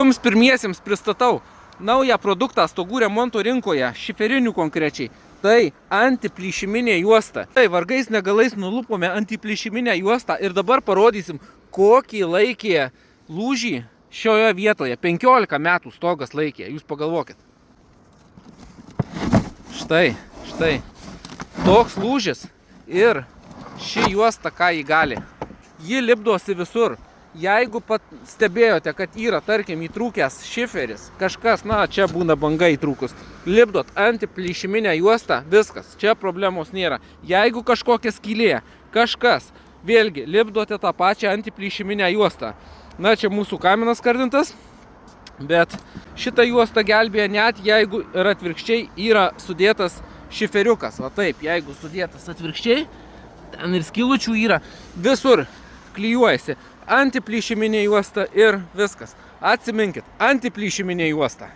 Jums pirmiesiems pristatau naują produktą stogų remonto rinkoje, šiferinių konkrečiai. Tai antiplyšiminė juosta. Tai vargais negalais nulupome antiplyšiminę juostą ir dabar parodysim, kokį laikė lūžį šioje vietoje. 15 metų stogas laikė, jūs pagalvokit. Štai. Toks lūžis ir ši juosta ką jį gali. Ji lipdosi visur. Jeigu pat stebėjote, kad yra, tarkim, įtrūkęs šiferis, kažkas, na, čia būna banga įtrūkus, lipdot antiplyšiminę juostą, viskas, čia problemos nėra. Jeigu kažkokia skylė, kažkas, vėlgi, lipdote tą pačią antiplyšiminę juostą. Na, čia mūsų kaminas kardintas, bet šitą juostą gelbėja net jeigu ir atvirkščiai yra sudėtas šiferiukas. Va taip, jeigu sudėtas atvirkščiai, ten ir skylučių yra, visur klijuojasi. Antiplyšiminė juosta ir viskas. Atsiminkit, antiplyšiminė juosta.